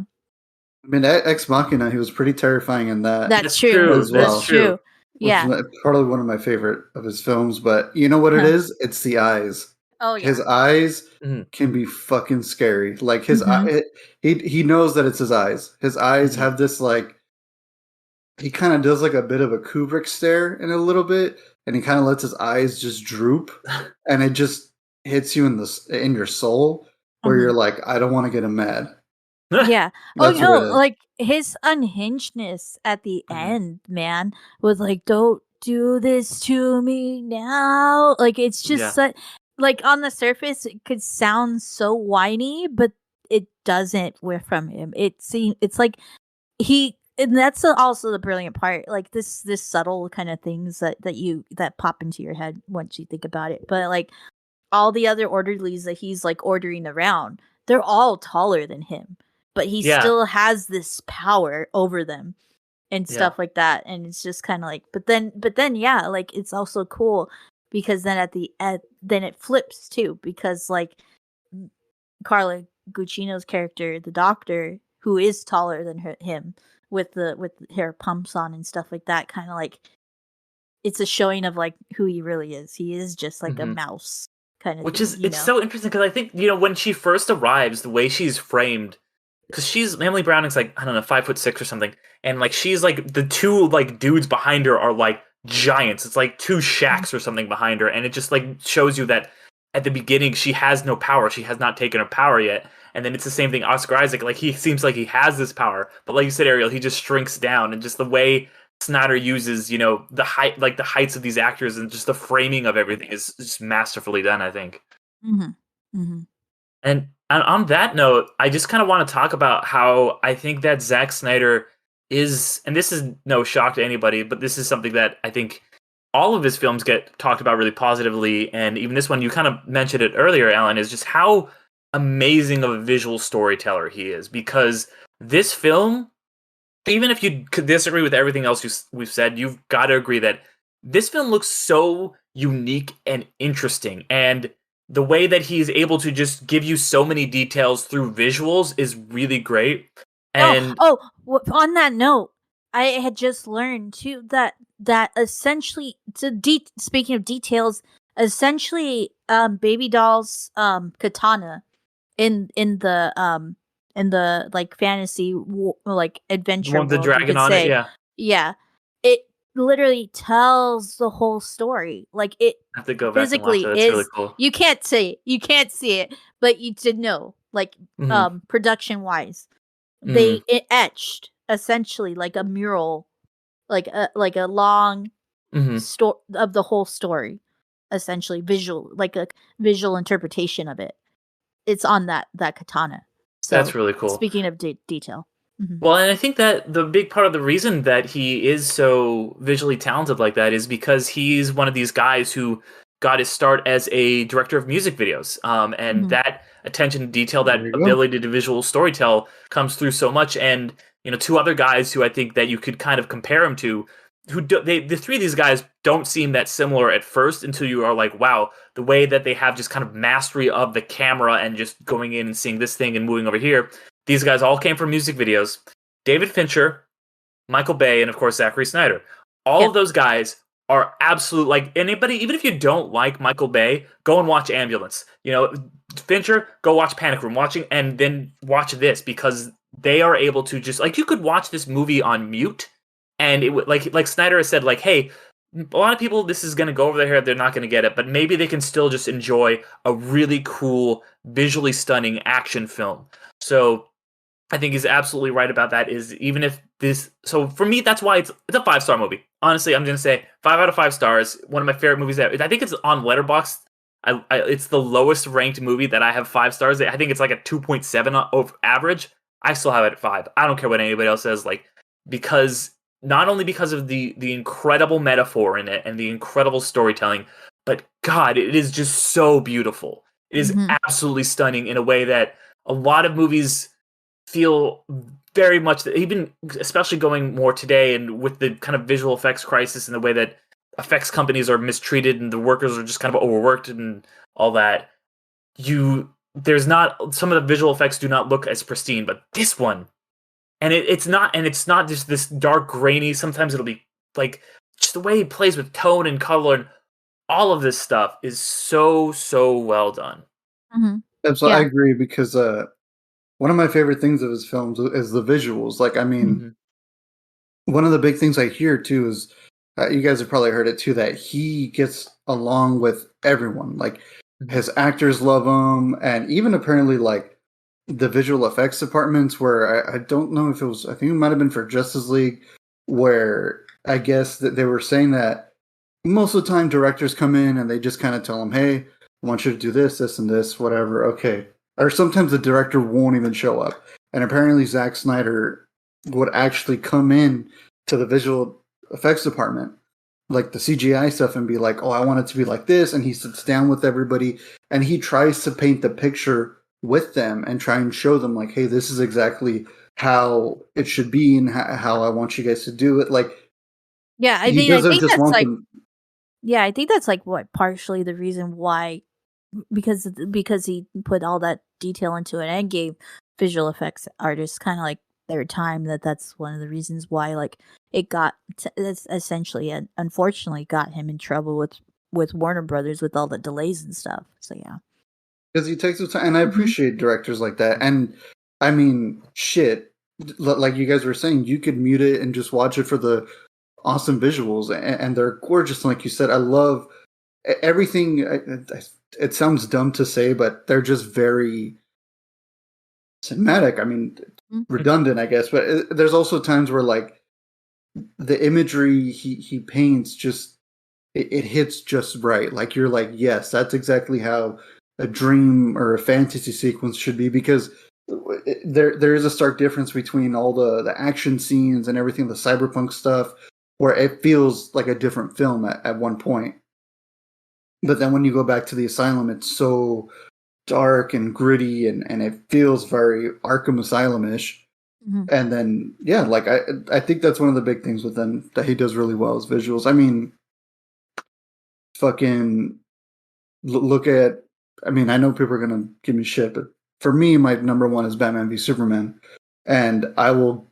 mean, Ex Machina, he was pretty terrifying in that. That's true. As well. That's true. Yeah. Probably one of my favorite of his films, but you know what it is? It's the eyes. Oh yeah. His eyes can be fucking scary. Like his eye, he knows that it's his eyes. His eyes have this like, he kind of does like a bit of a Kubrick stare in a little bit, and he kind of lets his eyes just droop, and it just hits you in your soul where you're like, I don't want to get him mad. Yeah. Oh no, like his unhingedness at the end, man, was like, don't do this to me now. Like it's just like on the surface it could sound so whiny, but it doesn't from him. It's like and that's also the brilliant part. Like this subtle kind of things that pop into your head once you think about it. But like all the other orderlies that he's like ordering around, they're all taller than him. But he still has this power over them and stuff like that. And it's just kind of like, but then, yeah, like it's also cool because then at the end, then it flips too, because like Carla Gugino's character, the doctor, who is taller than him with hair pumps on and stuff like that, kind of like it's a showing of like who he really is. He is just like a mouse kind of Which thing, is, it's so interesting because I think, when she first arrives, the way she's framed, because Emily Browning's like, I don't know, 5'6" or something, and like she's like the two like dudes behind her are like giants. It's like two Shaqs or something behind her, and it just like shows you that at the beginning she has no power. She has not taken her power yet, and then it's the same thing. Oscar Isaac, like he seems like he has this power, but like you said, Ariel, he just shrinks down, and just the way Snyder uses, the height, like the heights of these actors, and just the framing of everything is just masterfully done, I think. And on that note, I just kind of want to talk about how I think that Zack Snyder is, and this is no shock to anybody, but this is something that I think all of his films get talked about really positively, and even this one, you kind of mentioned it earlier, Alan, is just how amazing of a visual storyteller he is, because this film, even if you could disagree with everything else we've said, you've got to agree that this film looks so unique and interesting, and the way that he's able to just give you so many details through visuals is really great. And on that note, I had just learned too that essentially, speaking of details, essentially Baby Doll's katana in the like fantasy like The adventure one with the world, you dragon could on it, say. yeah. Yeah. It literally tells the whole story. Like it I have to go back and watch physically it. That's really is cool. you can't see it, but you did know, like Mhm. production wise. Mhm. It etched essentially like a mural, like a long Mhm. story of the whole story, essentially visual, like a visual interpretation of it. It's on that katana. That's So really cool. speaking of detail. Mhm. Well, and I think that the big part of the reason that he is so visually talented like that is because he's one of these guys who got his start as a director of music videos. And Mhm. that attention to detail, There that you go. ability to visual storytell comes through so much. And, two other guys who I think that you could kind of compare him to, the three of these guys don't seem that similar at first until you are like, wow, the way that they have just kind of mastery of the camera and just going in and seeing this thing and moving over here. These guys all came from music videos. David Fincher, Michael Bay, and of course Zachary Snyder. All Yeah. of those guys are absolute, like, anybody, even if you don't like Michael Bay, go and watch Ambulance. Fincher, go watch Panic Room, and then watch this, because they are able to just, like, you could watch this movie on mute, and it would, like Snyder has said, like, hey, a lot of people, this is going to go over their head, they're not going to get it, but maybe they can still just enjoy a really cool, visually stunning action film. So I think he's absolutely right about that. Is even if this, so for me, that's why it's a 5-star movie. Honestly, I'm gonna say 5 out of 5 stars. One of my favorite movies. I think it's on Letterboxd. It's the lowest ranked movie that I have 5 stars. I think it's like a 2.7 over average. I still have it at 5. I don't care what anybody else says. Like, because not only because of the incredible metaphor in it and the incredible storytelling, but God, it is just so beautiful. It is Mhm. absolutely stunning in a way that a lot of movies feel very much, even especially going more today, and with the kind of visual effects crisis and the way that effects companies are mistreated and the workers are just kind of overworked and all that, there's not, some of the visual effects do not look as pristine, but this one, and it's not just this dark grainy, sometimes it'll be like, just the way he plays with tone and color, and all of this stuff is so well done. Mhm. Absolutely, I Yeah. agree, because one of my favorite things of his films is the visuals. Like, I mean, Mhm. one of the big things I hear too is, you guys have probably heard it too, that he gets along with everyone. Like, his actors love him, and even apparently, like, the visual effects departments, where I don't know if it was, I think it might have been for Justice League, where I guess that they were saying that most of the time directors come in and they just kind of tell them, hey, I want you to do this, this, and this, whatever. Okay. Or sometimes the director won't even show up. And apparently Zack Snyder would actually come in to the visual effects department, like the CGI stuff, and be like, oh, I want it to be like this. And he sits down with everybody and he tries to paint the picture with them and try and show them, like, hey, this is exactly how it should be and how I want you guys to do it. Like, Yeah, he I doesn't think just that's want like, them. yeah, I think that's like what partially the reason why, because he put all that detail into it and gave visual effects artists kind of like their time, that's one of the reasons why like it got that's essentially and unfortunately got him in trouble with Warner Brothers with all the delays and stuff. So yeah. Because he takes the time, and I Mhm. appreciate directors like that. And I mean, shit, like you guys were saying, you could mute it and just watch it for the awesome visuals, and they're gorgeous. Like you said, I love everything. It sounds dumb to say, but they're just very cinematic. I mean, Mhm. redundant, I guess. But there's also times where, like, the imagery he paints just it hits just right. Like, you're like, yes, that's exactly how a dream or a fantasy sequence should be, because there is a stark difference between all the action scenes and everything, the cyberpunk stuff, where it feels like a different film at one point. But then when you go back to the asylum, it's so dark and gritty, and it feels very Arkham Asylum-ish. Mhm. And then, yeah, like, I think that's one of the big things with him that he does really well is visuals. I mean, fucking look at, I mean, I know people are gonna give me shit, but for me, my number one is Batman v Superman, and I will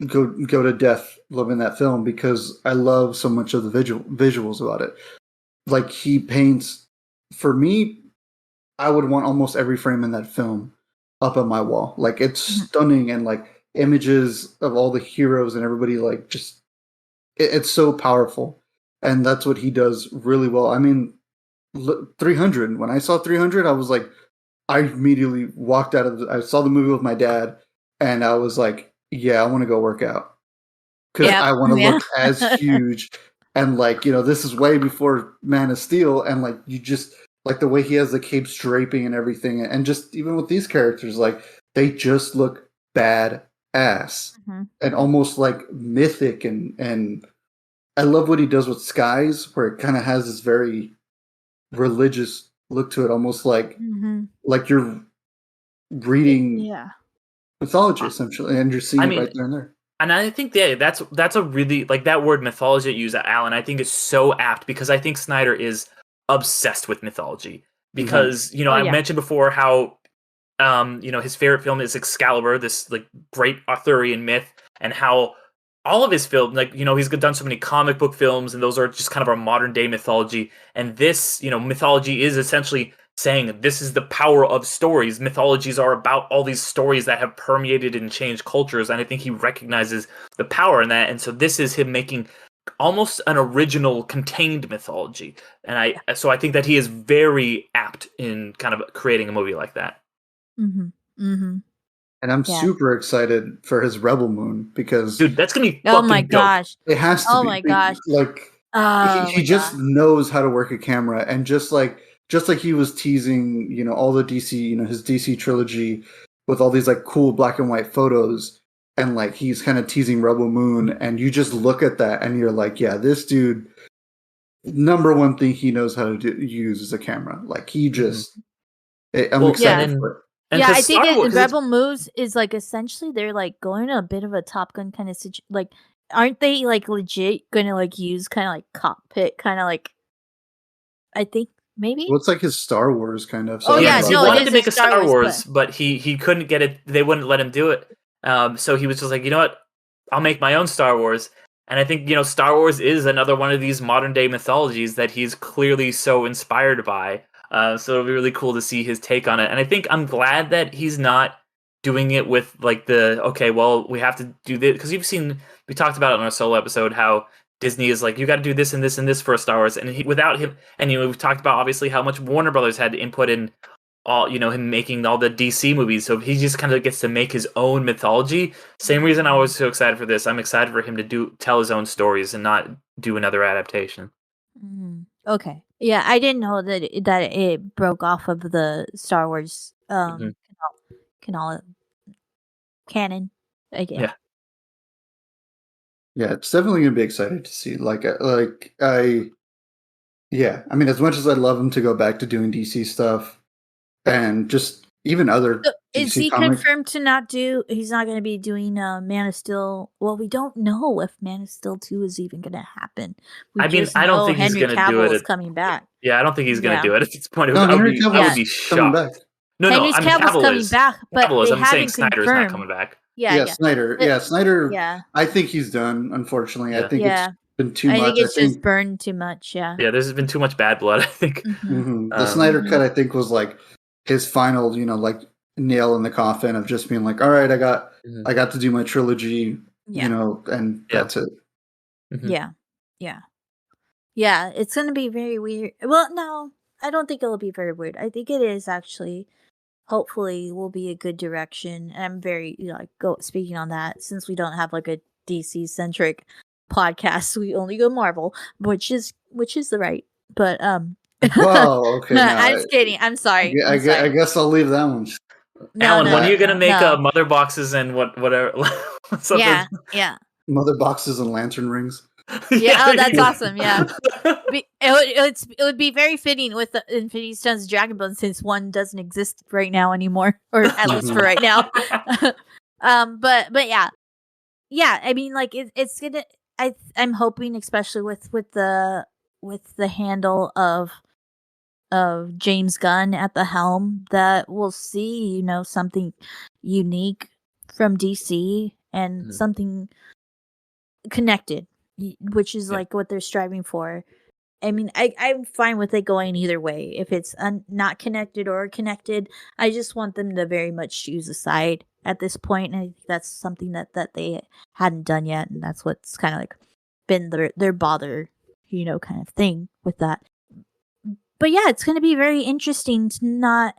go to death loving that film because I love so much of the visuals about it. Like, he paints for me, I would want almost every frame in that film up on my wall. Like it's stunning, and like images of all the heroes and everybody, like just it's so powerful, and that's what he does really well. I mean, 300. When I saw 300, I was like, I immediately walked out of. I saw the movie with my dad, and I was like, yeah, I want to go work out because I want to look as huge. And like, you know, this is way before Man of Steel, and like you just like the way he has the capes draping and everything, and just even with these characters, like they just look bad ass and almost like mythic, and I love what he does with skies, where it kind of has this very religious look to it, almost like you're reading mythology essentially, and you're seeing it right there and there. And I think that's a really like that word mythology that you use, Alan. I think is so apt because I think Snyder is obsessed with mythology. Because you know, I mentioned before how you know, his favorite film is Excalibur, this like great Arthurian myth, and how all of his films, like, you know, he's done so many comic book films, and those are just kind of our modern day mythology. And this, you know, mythology is essentially saying this is the power of stories. Mythologies are about all these stories that have permeated and changed cultures, and I think he recognizes the power in that. And so this is him making almost an original contained mythology. And I think that he is very apt in kind of creating a movie like that. And I'm super excited for his Rebel Moon because, dude, that's gonna be fucking dope. It has to be. Oh my gosh! Like he just knows how to work a camera, and just like he was teasing, you know, all the DC, you know, his DC trilogy with all these like cool black and white photos, and like he's kind of teasing Rebel Moon, and you just look at that and you're like, yeah, this dude, number one thing he knows how to use is a camera. Like he just, I'm excited for it. I think Rebel Moves is like essentially they're like going to a bit of a Top Gun kind of situation. Like, aren't they like legit going to like use kind of like cockpit kind of like? I think maybe. Well, it's like his Star Wars kind of. So he wanted to make a Star Wars, but he couldn't get it. They wouldn't let him do it. So he was just like, you know what? I'll make my own Star Wars. And I think, you know, Star Wars is another one of these modern day mythologies that he's clearly so inspired by. So it'll be really cool to see his take on it. And I think I'm glad that he's not doing it with like okay, well, we have to do this. Because we talked about it on our solo episode, how Disney is like, you got to do this and this and this for a Star Wars. And without him, and you know, we've talked about obviously how much Warner Brothers had to input in all, you know, him making all the DC movies. So he just kind of gets to make his own mythology. Same reason I was so excited for this. I'm excited for him to tell his own stories and not do another adaptation. Okay. Yeah, I didn't know that it broke off of the Star Wars canon. Yeah. Yeah, it's definitely gonna be exciting to see. I mean, as much as I'd love him to go back to doing DC stuff and just even other. So DC is he comics. confirmed to not do? He's not going to be doing Man of Steel. Well, we don't know if Man of Steel 2 is even going to happen. I mean, I don't think he's going to do it. Is coming back. Yeah, I don't think he's going to do it at this point. Henry I would be shocked. No, Henry Cavill's coming back, but I'm saying Snyder's not coming back. Yeah, Snyder. Yeah, Snyder. Yeah, I think he's done. Unfortunately, I think it's been too much. I think it's just burned too much. Yeah. Yeah, there's been too much bad blood, I think. The Snyder cut, I think, was like his final, you know, like nail in the coffin of just being like, all right, I got to do my trilogy, you know, and that's it. Yeah. It's gonna be very weird. Well, no, I don't think it'll be very weird. I think it is actually. Hopefully, will be a good direction. And I'm very, you know, speaking on that, since we don't have like a DC centric podcast, we only go Marvel, which is the right. But Well, okay. I'm just kidding. I'm sorry. I guess I'll leave that one. Alan, when are you gonna make mother boxes and whatever? Yeah. Mother boxes and lantern rings. Yeah, that's awesome. Yeah, it would be very fitting with the Infinity Stones Dragon Bone, since one doesn't exist right now anymore, or at least for right now. But yeah. I mean, like it's gonna. I'm hoping, especially with the handle of James Gunn at the helm, that we'll see, you know, something unique from DC and something connected, which is like what they're striving for. I mean, I'm fine with it going either way. If it's not connected or connected, I just want them to very much choose a side at this point, and I think that's something that they hadn't done yet, and that's what's kind of like been their bother, kind of thing with that. But yeah, it's going to be very interesting to not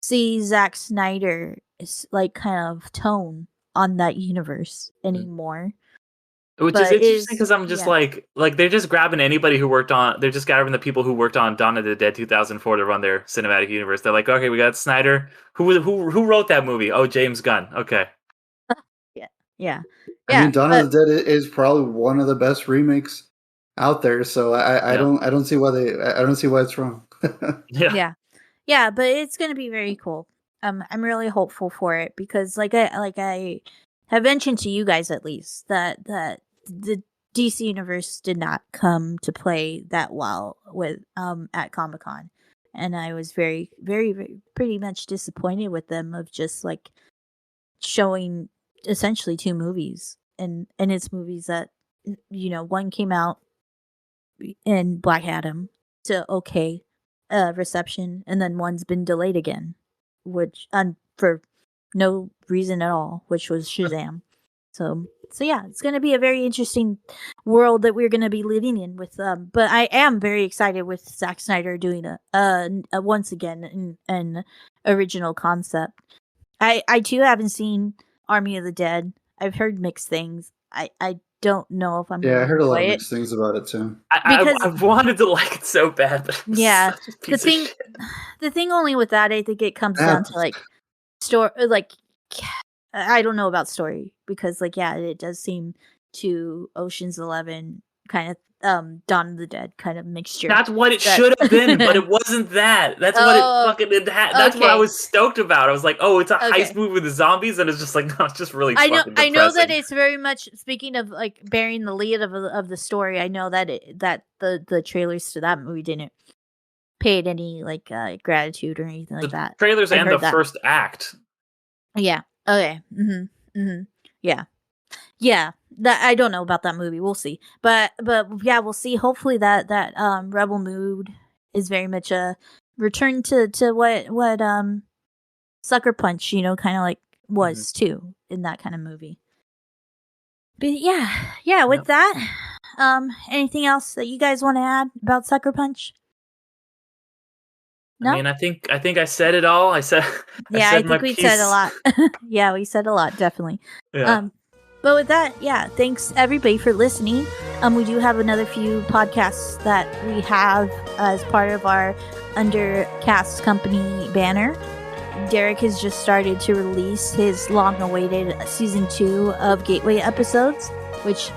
see Zack Snyder like kind of tone on that universe anymore. Which is But interesting because I'm just yeah. like they're just grabbing anybody who worked on. They're just grabbing the people who worked on Dawn of the Dead 2004 to run their cinematic universe. They're like, okay, we got Snyder. Who wrote that movie? Oh, James Gunn. Okay. Yeah. I mean, Dawn of the Dead is probably one of the best remakes out there. So I don't see why it's wrong. Yeah, but it's gonna be very cool. I'm really hopeful for it because, like I have mentioned to you guys at least that the DC universe did not come to play that well with at Comic-Con, and I was very, very, very pretty much disappointed with them of just like showing essentially two movies, and it's movies that one came out in Black Adam to reception, and then one's been delayed again, which for no reason at all, which was Shazam. So yeah, it's going to be a very interesting world that we're going to be living in with but I am very excited with Zack Snyder doing a once again an original concept. I too haven't seen Army of the Dead. I've heard mixed things. I don't know if I'm Yeah, I gonna heard a lot of enjoy mixed things about it too. I wanted to like it so bad, but yeah, such a piece of shit. the thing only with that, I think it comes down to like story, like I don't know about story because it does seem to Ocean's 11 kind of Dawn of the Dead kind of mixture. That's what it should have been, but it wasn't that. That's what it fucking had. That's what I was stoked about. I was like, oh, it's a heist movie with the zombies, and it's just like, no, it's just really fucking depressing. I know that it's very much, speaking of like bearing the lead of the story, I know that the trailers to that movie didn't pay it any like gratitude or anything like that. Trailers and the first act. Yeah. Okay. Yeah. Yeah. That I don't know about that movie. We'll see. But yeah, we'll see. Hopefully that Rebel Mood is very much a return to what Sucker Punch, kind of like was too in that kind of movie. But yeah. With that, anything else that you guys want to add about Sucker Punch? No? I mean, I think I said it all. I said I think we said a lot. Yeah, we said a lot, definitely. Yeah. But with that, thanks everybody for listening. We do have another few podcasts that we have as part of our Undercast company banner. Derek has just started to release his long-awaited season 2 of Gateway episodes, which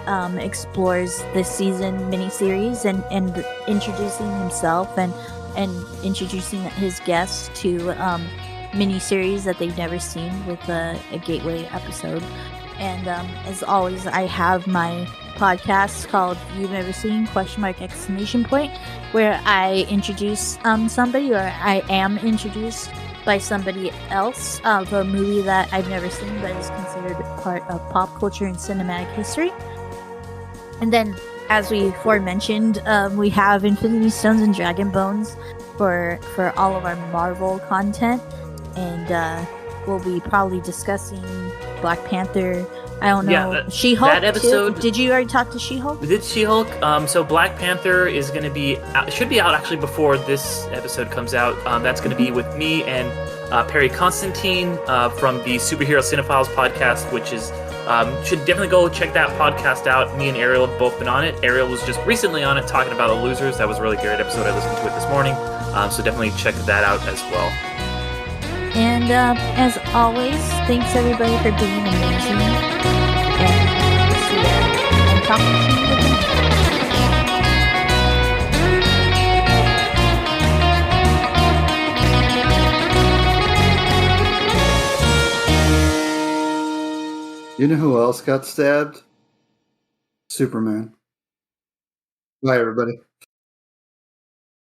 explores this season miniseries and introducing himself and introducing his guests to miniseries that they've never seen with a Gateway episode. And as always, I have my podcast called You've Never Seen ? Where I introduce somebody, or I am introduced by somebody else of a movie that I've never seen but is considered part of pop culture and cinematic history. And then, as we aforementioned, we have Infinity Stones and Dragon Bones for all of our Marvel content, and we'll be probably discussing Black Panther. I don't know. She-Hulk. That episode. Too? Did you already talk to She-Hulk? We did She-Hulk. So Black Panther is going to be should be out actually before this episode comes out. That's going to be with me and Perry Constantine from the Superhero Cinephiles podcast, which is should definitely go check that podcast out. Me and Ariel have both been on it. Ariel was just recently on it talking about The Losers. That was a really great episode. I listened to it this morning. So definitely check that out as well. And as always, thanks everybody for being amazing. And we'll see you and talk to you again. You know who else got stabbed? Superman. Bye, everybody.